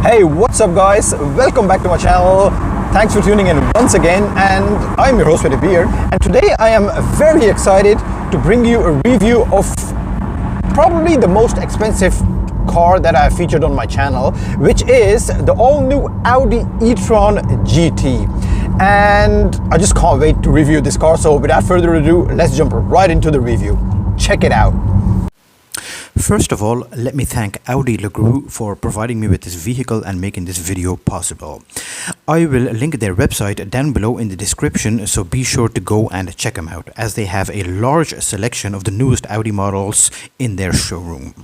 Hey, what's up guys? Welcome back to my channel. Thanks for tuning in once again, and I'm your host with a beard, and today I am very excited to bring you a review of probably the most expensive car that I featured on my channel, which is the all-new Audi E-tron GT. And I just can't wait to review this car, so without further ado, let's jump right into the review. Check it out. First of all, let me thank Audi Le Group for providing me with this vehicle and making this video possible. I will link their website down below in the description, so be sure to go and check them out, as they have a large selection of the newest Audi models in their showroom.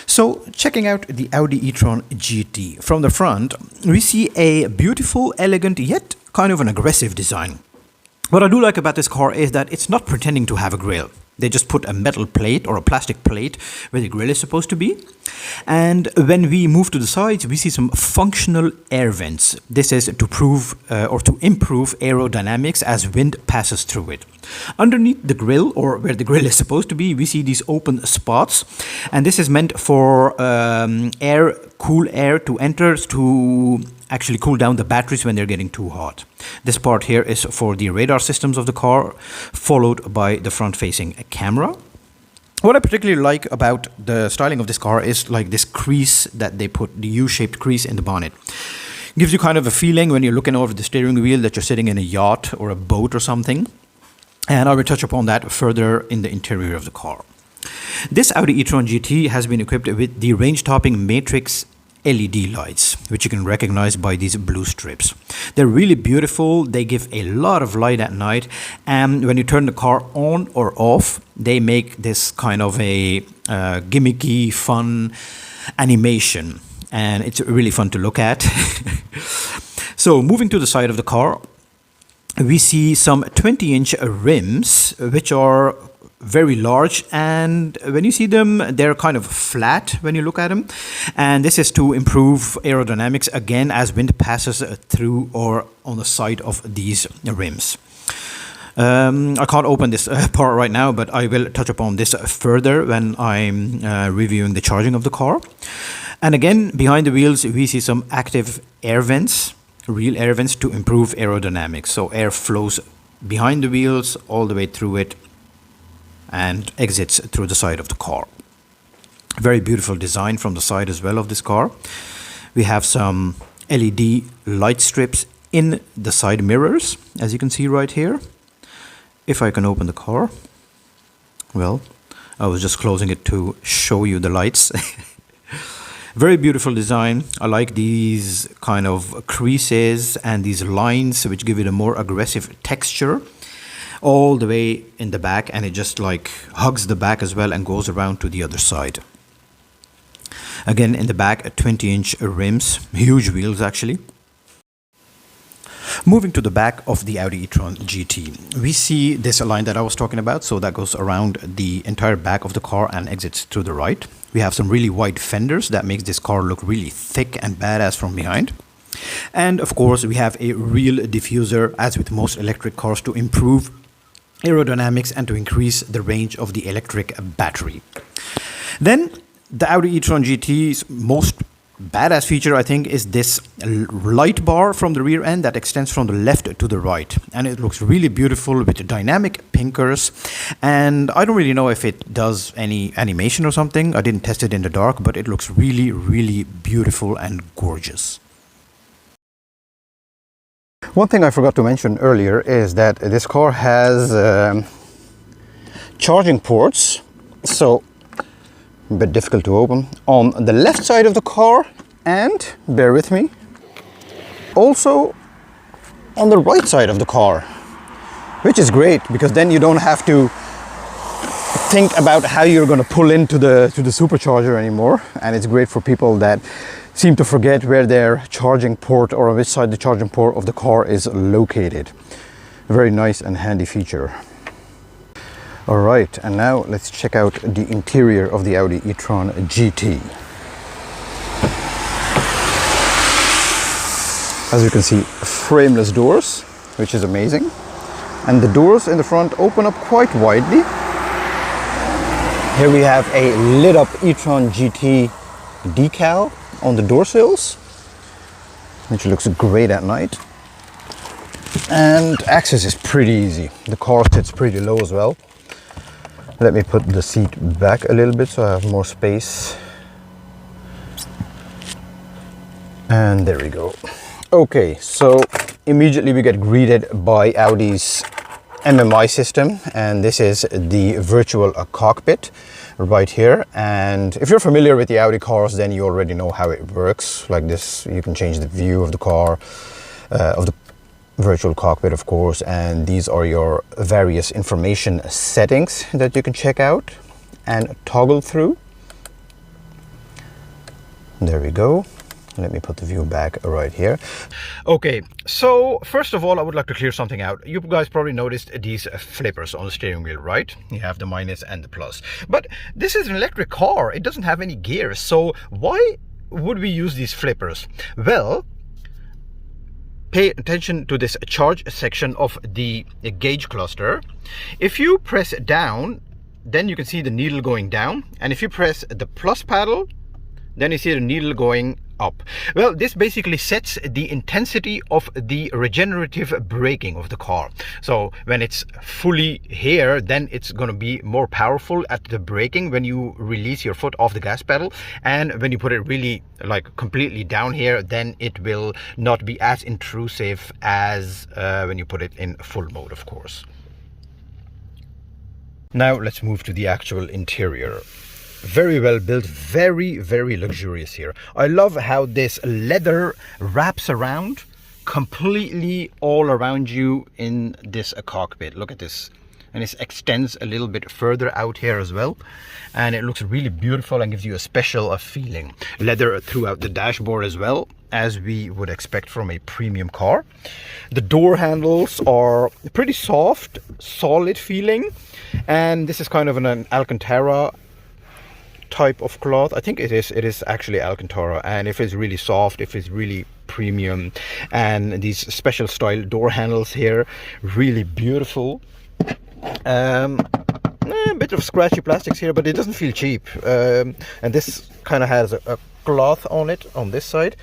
So, checking out the Audi E-tron GT. From the front, we see a beautiful, elegant, yet kind of an aggressive design. What I do like about this car is that it's not pretending to have a grille. They just put a metal plate or a plastic plate where the grille is supposed to be. And when we move to the sides, we see some functional air vents. This is to prove or to improve aerodynamics as wind passes through it. Underneath the grille, or where the grille is supposed to be, we see these open spots. And this is meant for cool air to enter to actually cool down the batteries when they're getting too hot. This part here is for the radar systems of the car, followed by the front-facing camera. What I particularly like about the styling of this car is like this crease that they put, the U-shaped crease in the bonnet. Gives you kind of a feeling when you're looking over the steering wheel that you're sitting in a yacht or a boat or something. And I will touch upon that further in the interior of the car. This Audi e-tron GT has been equipped with the range-topping Matrix LED lights, which you can recognize by these blue strips. They're really beautiful. They give a lot of light at night, and when you turn the car on or off, they make this kind of a gimmicky, fun animation, and it's really fun to look at. So moving to the side of the car, we see some 20-inch rims, which are very large, and when you see them, they're kind of flat when you look at them, and this is to improve aerodynamics again as wind passes through or on the side of these rims. I can't open this part right now, but I will touch upon this further when I'm reviewing the charging of the car. And again, behind the wheels, we see some active air vents, real air vents, to improve aerodynamics. So air flows behind the wheels all the way through it and exits through the side of the car. Very beautiful design from the side as well of this car. We have some LED light strips in the side mirrors, as you can see right here. If I can open the car. Well, I was just closing it to show you the lights. Very beautiful design. I like these kind of creases and these lines which give it a more aggressive texture all the way in the back, and it just like hugs the back as well and goes around to the other side. Again, in the back, 20-inch rims, huge wheels actually. Moving to the back of the Audi e-tron GT, we see this line that I was talking about, so that goes around the entire back of the car and exits to the right. We have some really wide fenders that makes this car look really thick and badass from behind. And of course, we have a real diffuser, as with most electric cars, to improve aerodynamics and to increase the range of the electric battery. Then the Audi e-tron GT's most badass feature, I think, is this light bar from the rear end that extends from the left to the right, and it looks really beautiful with dynamic pinkers. And I don't really know if it does any animation or something. I didn't test it in the dark, but it looks really, really beautiful and gorgeous. One thing I forgot to mention earlier is that this car has charging ports, so a bit difficult to open, on the left side of the car, and, bear with me, also on the right side of the car, which is great because then you don't have to think about how you're going to pull into the supercharger anymore, and it's great for people that seem to forget where their charging port or on which side the charging port of the car is located. A very nice and handy feature. All right, and now let's check out the interior of the Audi e-tron GT. As you can see, frameless doors, which is amazing. And the doors in the front open up quite widely. Here we have a lit up E-tron GT decal on the door sills, which looks great at night. And access is pretty easy. The car sits pretty low as well. Let me put the seat back a little bit so I have more space. And there we go. Okay, so immediately we get greeted by Audi's MMI system, and this is the virtual cockpit right here. And if you're familiar with the Audi cars, then you already know how it works. Like this, you can change the view of the car, of the virtual cockpit, of course, and these are your various information settings that you can check out and toggle through. There we go. Let me put the view back right here. Okay, so first of all, I would like to clear something out. You guys probably noticed these flippers on the steering wheel, right? You have the minus and the plus. But this is an electric car. It doesn't have any gears. So why would we use these flippers? Well, pay attention to this charge section of the gauge cluster. If you press down, then you can see the needle going down. And if you press the plus paddle, then you see the needle going up. Well, this basically sets the intensity of the regenerative braking of the car. So when it's fully here, then it's going to be more powerful at the braking when you release your foot off the gas pedal. And when you put it really like completely down here, then it will not be as intrusive as when you put it in full mode, of course. Now let's move to the actual interior. Very well built, very, very luxurious here. I love how this leather wraps around completely all around you in this cockpit. Look at this. And it extends a little bit further out here as well. And it looks really beautiful and gives you a special feeling. Leather throughout the dashboard as well, as we would expect from a premium car. The door handles are pretty soft, solid feeling. And this is kind of an Alcantara type of cloth. I think it is actually Alcantara, and if it's really soft, if it's really premium, and these special style door handles here, really beautiful. A bit of scratchy plastics here, but it doesn't feel cheap. And this kind of has a cloth on it on this side,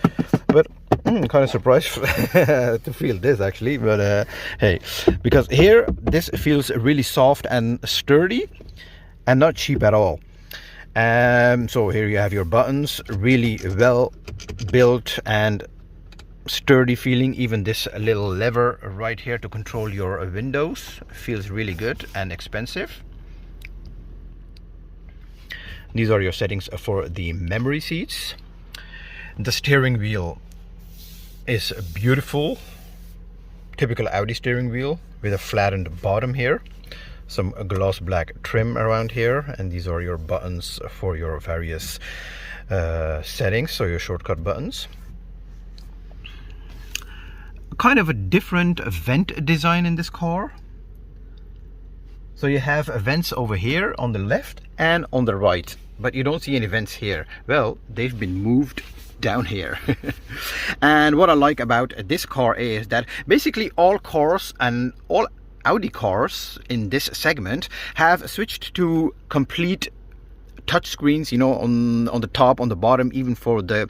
but I'm kind of surprised to feel this actually, but hey, because here this feels really soft and sturdy and not cheap at all. So here you have your buttons, really well built and sturdy feeling. Even this little lever right here to control your windows feels really good and expensive. These are your settings for the memory seats. The steering wheel is beautiful, typical Audi steering wheel with a flattened bottom here. Some gloss black trim around here, and these are your buttons for your various settings, so your shortcut buttons. Kind of a different vent design in this car. So you have vents over here on the left and on the right, but you don't see any vents here. Well, they've been moved down here. And what I like about this car is that basically all cars and all Audi cars in this segment have switched to complete touch screens, you know, on the top, on the bottom, even for the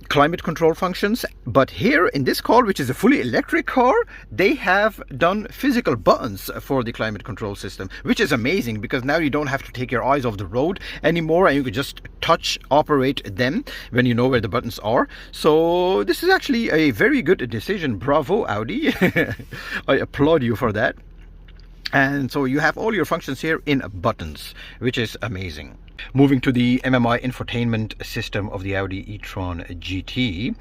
climate control functions. But here in this car, which is a fully electric car, they have done physical buttons for the climate control system, which is amazing because now you don't have to take your eyes off the road anymore, and you can just touch operate them when you know where the buttons are. So this is actually a very good decision. Bravo, Audi. I applaud you for that. And so you have all your functions here in buttons, which is amazing. Moving to the MMI infotainment system of the Audi E-tron GT,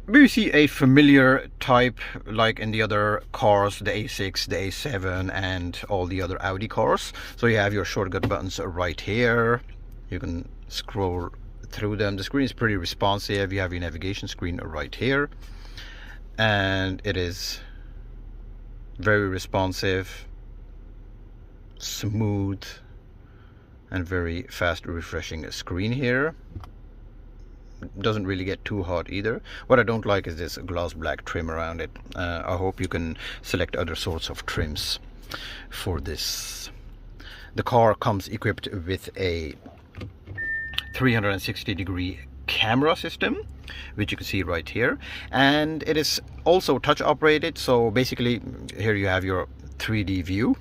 we see a familiar type like in the other cars, the A6, the A7, and all the other Audi cars. So you have your shortcut buttons right here. You can scroll through them. The screen is pretty responsive. You have your navigation screen right here, and it is very responsive, smooth, and very fast refreshing screen here. Doesn't really get too hot either. What I don't like is this gloss black trim around it. I hope you can select other sorts of trims for this. The car comes equipped with a 360-degree camera system, which you can see right here, and it is also touch operated. So basically here you have your 3D view,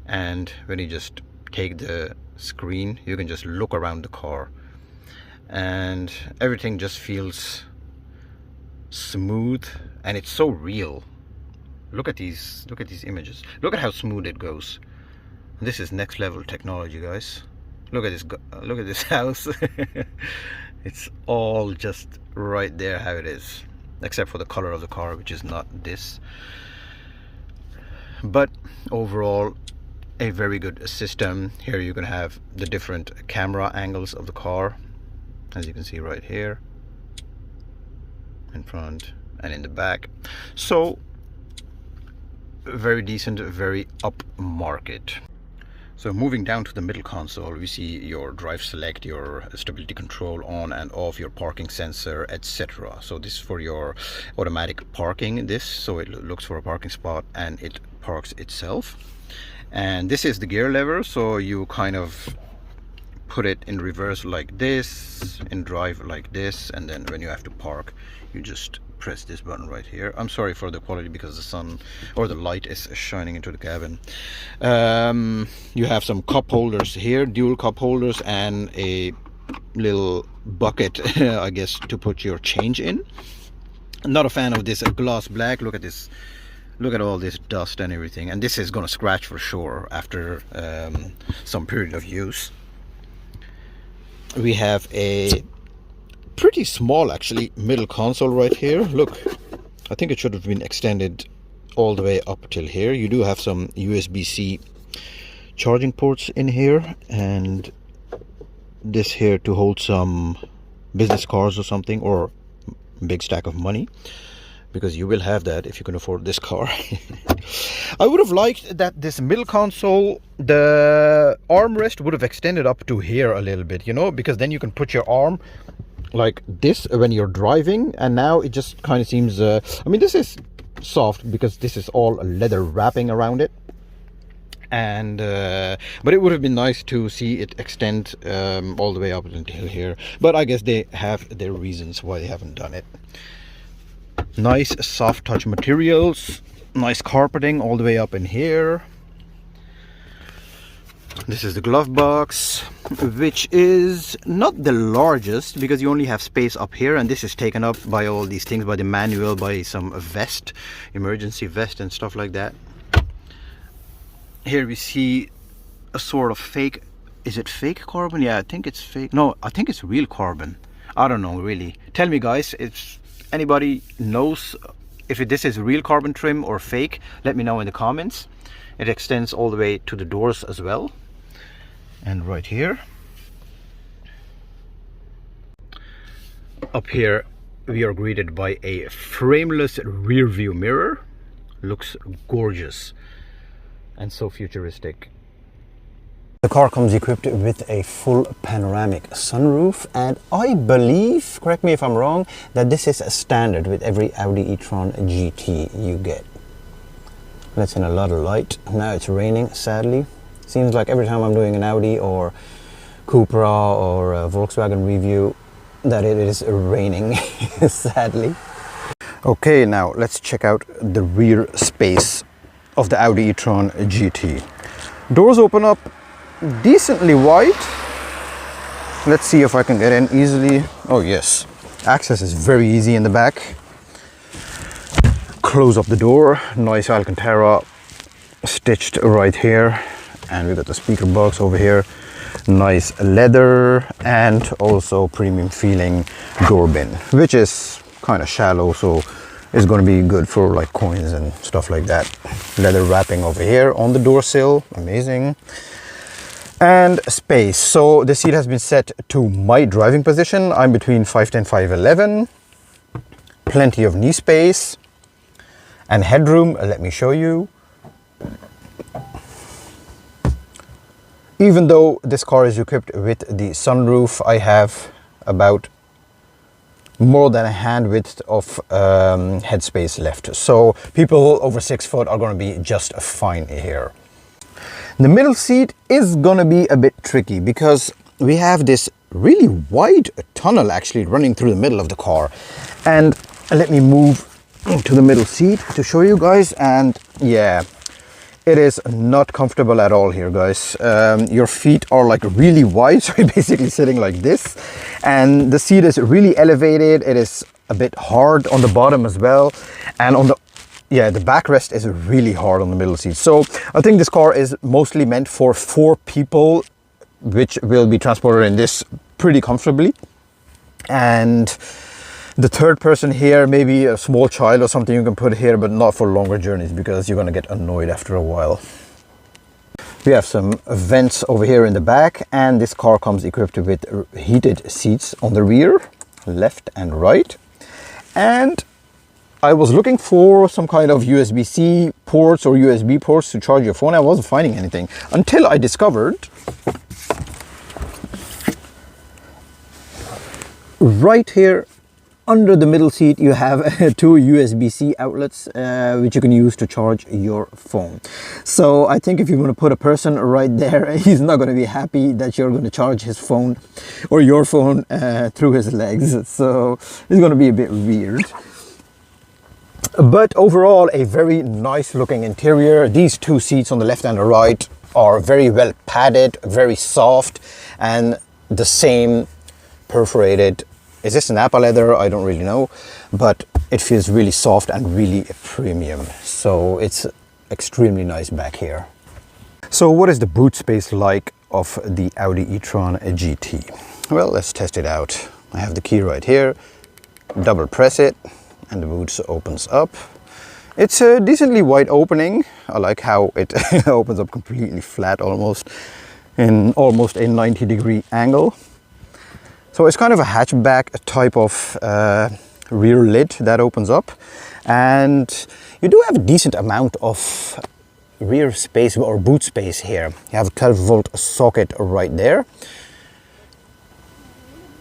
and when you just take the screen, you can just look around the car, and everything just feels smooth, and it's so real. Look at these images. Look at how smooth it goes. This is next level technology, guys. Look at this house. It's all just right there how it is, except for the color of the car, which is not this. But overall, a very good system. Here you can have the different camera angles of the car, as you can see right here, in front and in the back. So very decent, very upmarket. So moving down to the middle console, we see your drive select, your stability control on and off, your parking sensor, etc. So this is for your automatic parking, so it looks for a parking spot and it parks itself. And this is the gear lever, so you kind of put it in reverse like this, in drive like this, and then when you have to park, you just press this button right here. I'm sorry for the quality because the sun or the light is shining into the cabin. You have some cup holders here, dual cup holders, and a little bucket I guess to put your change in. I'm not a fan of this gloss black. Look at this, look at all this dust and everything, and this is gonna scratch for sure after some period of use. We have a pretty small actually middle console right here. Look, I think it should have been extended all the way up till here. You do have some USB-C charging ports in here, and this here to hold some business cards or something, or big stack of money, because you will have that if you can afford this car. I would have liked that this middle console, the armrest would have extended up to here a little bit, you know, because then you can put your arm like this when you're driving, and now it just kind of seems I mean, this is soft because this is all leather wrapping around it, and but it would have been nice to see it extend all the way up until here, but I guess they have their reasons why they haven't done it. Nice soft touch materials, nice carpeting all the way up in here. This is the glove box, which is not the largest because you only have space up here, and this is taken up by all these things, by the manual, by some vest, emergency vest and stuff like that. Here we see a sort of fake, is it fake carbon? Yeah, I think it's fake. No, I think it's real carbon. I don't know really. Tell me guys, if anybody knows if this is real carbon trim or fake, let me know in the comments. It extends all the way to the doors as well. And right here, up here, we are greeted by a frameless rear view mirror. Looks gorgeous and so futuristic. The car comes equipped with a full panoramic sunroof, and I believe, correct me if I'm wrong, that this is a standard with every Audi E-tron GT you get. Let's in a lot of light. Now it's raining, sadly. Seems like every time I'm doing an Audi or Cupra or a Volkswagen review that it is raining, sadly. Okay, now let's check out the rear space of the Audi E-tron GT. Doors open up decently wide. Let's see if I can get in easily. Oh yes, access is very easy in the back. Close up the door, nice Alcantara stitched right here, and we got the speaker box over here, nice leather, and also premium feeling door bin, which is kind of shallow, so it's going to be good for like coins and stuff like that. Leather wrapping over here on the door sill, amazing. And space, so the seat has been set to my driving position. I'm between 5'10", 5'11", plenty of knee space and headroom. Let me show you. Even though this car is equipped with the sunroof, I have about more than a hand width of headspace left. So people over 6 foot are going to be just fine here. The middle seat is gonna be a bit tricky because we have this really wide tunnel actually running through the middle of the car. And let me move to the middle seat to show you guys. And yeah, it is not comfortable at all here, guys. Your feet are like really wide, so you're basically sitting like this. And the seat is really elevated. It is a bit hard on the bottom as well. And on the backrest is really hard on the middle seat. So I think this car is mostly meant for 4 people, which will be transported in this pretty comfortably. And the third person here, maybe a small child or something you can put here, but not for longer journeys because you're gonna get annoyed after a while. We have some vents over here in the back, and this car comes equipped with heated seats on the rear, left and right. And I was looking for some kind of USB-C ports or USB ports to charge your phone. I wasn't finding anything until I discovered right here under the middle seat you have 2 USB-C outlets which you can use to charge your phone. So I think if you're going to put a person right there, he's not going to be happy that you're going to charge his phone or your phone through his legs. So it's going to be a bit weird. But overall, a very nice looking interior. These 2 seats on the left and the right are very well padded, very soft, and the same perforated. Is this Napa leather? I don't really know, but it feels really soft and really premium. So it's extremely nice back here. So what is the boot space like of the Audi e-tron GT? Well, let's test it out. I have the key right here. Double press it and the boot opens up. It's a decently wide opening. I like how it opens up completely flat, almost in almost a 90-degree angle. So it's kind of a hatchback type of rear lid that opens up, and you do have a decent amount of rear space or boot space here. You have a 12-volt socket right there,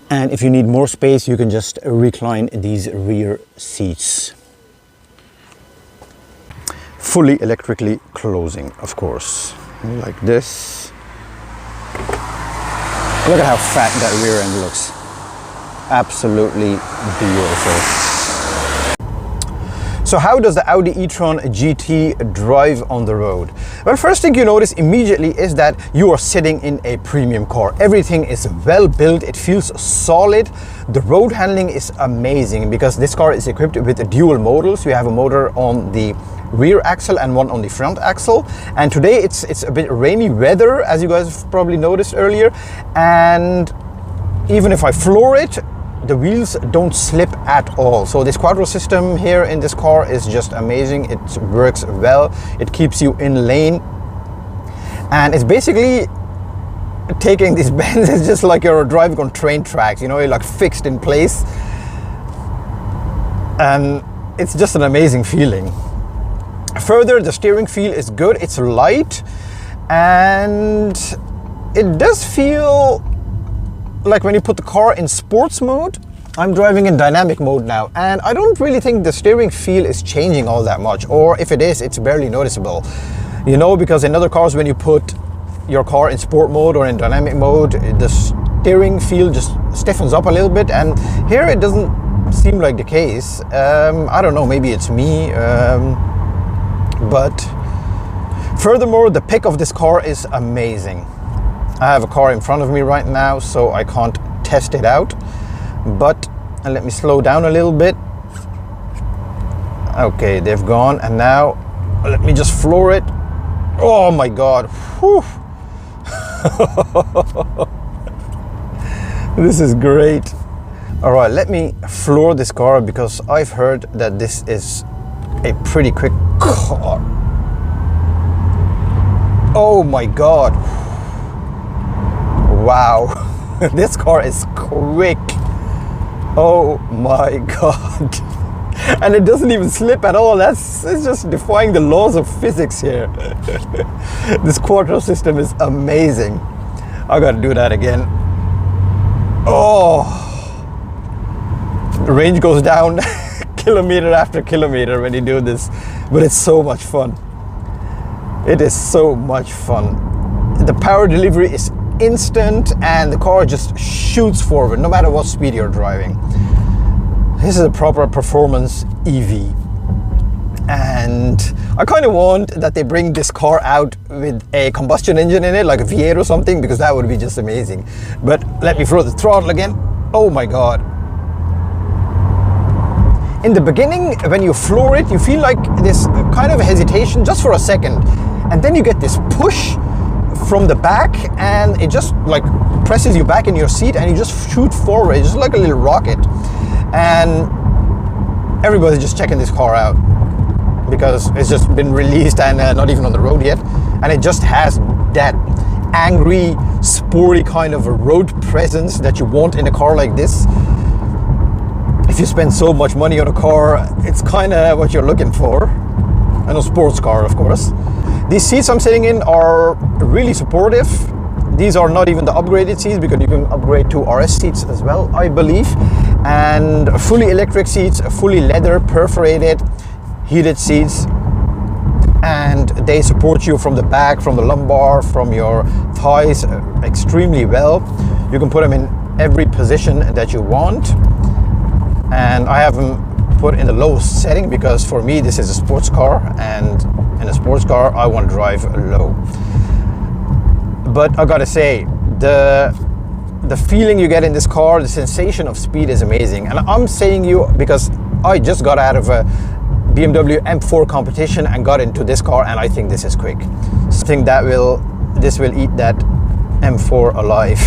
and if you need more space you can just recline these rear seats. Fully electrically closing, of course, like this. Look at how fat that rear end looks. Absolutely beautiful. So how does the Audi e-tron GT drive on the road? Well, first thing you notice immediately is that you are sitting in a premium car. Everything is well built, it feels solid. The road handling is amazing because this car is equipped with dual models. You have a motor on the rear axle and one on the front axle, and today it's a bit rainy weather, as you guys have probably noticed earlier, and even if I floor it, the wheels don't slip at all. So this quattro system here in this car is just amazing. It works well, it keeps you in lane, and it's basically taking these bends. It's just like you're driving on train tracks, you know, you're like fixed in place, and it's just an amazing feeling. Further, the steering feel is good, it's light, and it does feel like when you put the car in sports mode. I'm driving in dynamic mode now, and I don't really think the steering feel is changing all that much, or if it is, it's barely noticeable. You know, because in other cars, when you put your car in sport mode or in dynamic mode, the steering feel just stiffens up a little bit, and here it doesn't seem like the case. I don't know, maybe it's me. But furthermore, the pick of this car is amazing. I have a car in front of me right now, so I can't test it out, but let me slow down a little bit. Okay, they've gone, and now let me just floor it. Oh my god. Whew. This is great. All right, let me floor this car because I've heard that this is a pretty quick car. Oh my god. Wow. This car is quick. Oh my god. And it doesn't even slip at all. It's just defying the laws of physics here. This quattro system is amazing. I gotta do that again. Oh. The range goes down kilometer after kilometer when you do this, but it's so much fun. It is so much fun. The power delivery is instant and the car just shoots forward no matter what speed you're driving. This is a proper performance EV. And I kind of want that they bring this car out with a combustion engine in it, like a V8 or something, because that would be just amazing. But let me throw the throttle again. Oh my God. In the beginning, when you floor it, you feel like this kind of hesitation just for a second. And then you get this push from the back and it just like presses you back in your seat and you just shoot forward. It's just like a little rocket. And everybody's just checking this car out, because it's just been released and not even on the road yet, and it just has that angry, sporty kind of a road presence that you want in a car like this. If you spend so much money on a car, it's kind of what you're looking for, and a sports car, of course. These seats I'm sitting in are really supportive. These are not even the upgraded seats, because you can upgrade to RS seats as well, I believe, and fully electric seats, fully leather perforated heated seats, and they support you from the back, from the lumbar, from your thighs extremely well. You can put them in every position that you want, and I have them put in the lowest setting because for me this is a sports car, and in a sports car I want to drive low. But I gotta say, the feeling you get in this car, the sensation of speed is amazing. And I'm saying you because I just got out of a BMW M4 competition and got into this car, and I think this is quick. So I think that this will eat that M4 alive.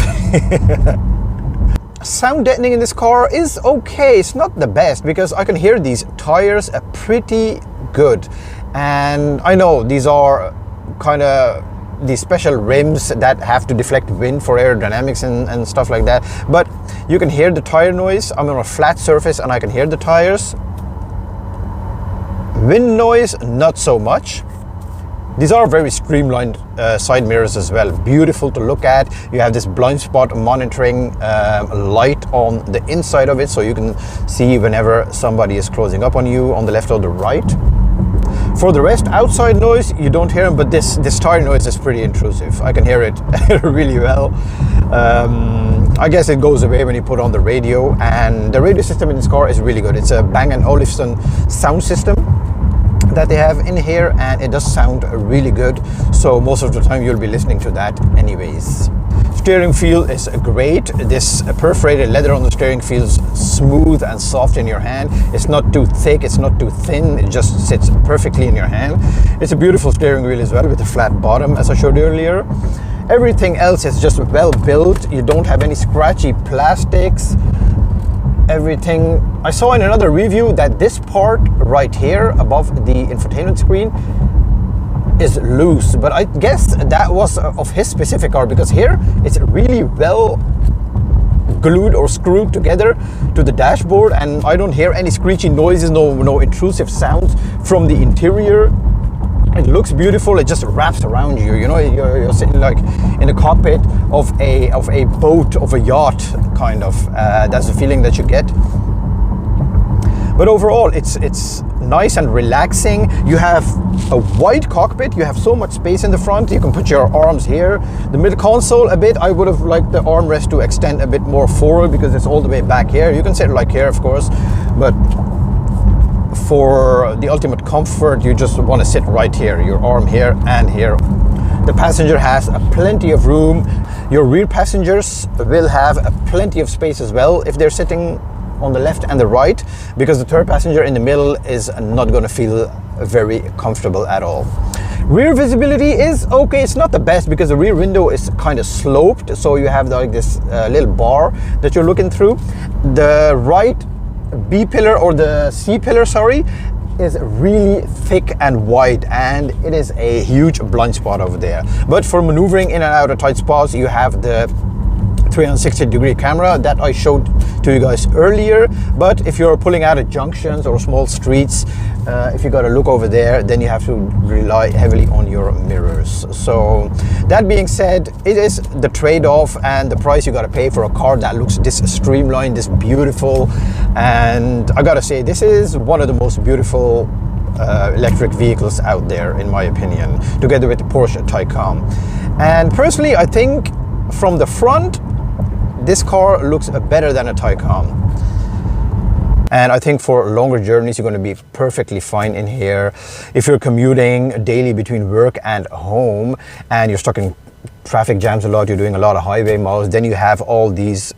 Sound deadening in this car is okay. It's not the best because I can hear these tires are pretty good, and I know these are kind of these special rims that have to deflect wind for aerodynamics and stuff like that, but you can hear the tire noise. I'm on a flat surface and I can hear the tires. Wind noise, not so much. These are very streamlined side mirrors as well. Beautiful to look at. You have this blind spot monitoring light on the inside of it, so you can see whenever somebody is closing up on you on the left or the right. For the rest, outside noise, you don't hear them, but this tire noise is pretty intrusive. I can hear it really well. I guess it goes away when you put on the radio, and the radio system in this car is really good. It's a Bang & Olufsen sound system that they have in here, and it does sound really good, so most of the time you'll be listening to that anyways. Steering feel is great. This perforated leather on the steering feels smooth and soft in your hand. It's not too thick, it's not too thin, it just sits perfectly in your hand. It's a beautiful steering wheel as well, with a flat bottom as I showed you earlier. Everything else is just well built. You don't have any scratchy plastics. Everything, I saw in another review that this part right here above the infotainment screen is loose, but I guess that was of his specific car, because here it's really well glued or screwed together to the dashboard, and I don't hear any screechy noises, no intrusive sounds from the interior. It looks beautiful. It just wraps around you. You know, you're sitting like in the cockpit of a boat, of a yacht, kind of. That's the feeling that you get. But overall, it's nice and relaxing. You have a wide cockpit. You have so much space in the front. You can put your arms here. The middle console a bit, I would have liked the armrest to extend a bit more forward because it's all the way back here. You can sit like here, of course, but for the ultimate comfort, you just want to sit right here, your arm here and here. The passenger has plenty of room. Your rear passengers will have plenty of space as well if they're sitting on the left and the right, because the third passenger in the middle is not going to feel very comfortable at all. Rear visibility is okay. It's not the best because the rear window is kind of sloped, so you have like this little bar that you're looking through. The right B pillar, or the C pillar, sorry, is really thick and wide, and it is a huge blind spot over there. But for maneuvering in and out of tight spots, you have the 360-degree camera that I showed to you guys earlier. But if you're pulling out of junctions or small streets, if you got to look over there, then you have to rely heavily on your mirrors. So that being said, it is the trade-off and the price you got to pay for a car that looks this streamlined, this beautiful. And I gotta say, this is one of the most beautiful electric vehicles out there, in my opinion, together with the Porsche Taycan. And personally, I think from the front, this car looks better than a Taycan. And I think for longer journeys, you're going to be perfectly fine in here. If you're commuting daily between work and home, and you're stuck in traffic jams a lot, you're doing a lot of highway miles, then you have all these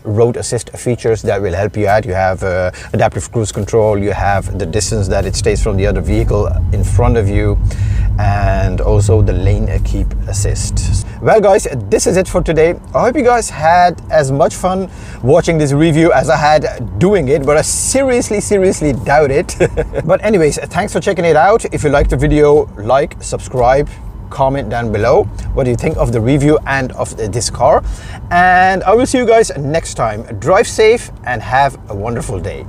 road assist features that will help you out. You have adaptive cruise control, you have the distance that it stays from the other vehicle in front of you, and also the lane keep assist. Well guys, this is it for today. I hope you guys had as much fun watching this review as I had doing it, but I seriously doubt it. But anyways, thanks for checking it out. If you liked the video, like, subscribe, comment down below what do you think of the review and of this car, and I will see you guys next time. Drive safe and have a wonderful day.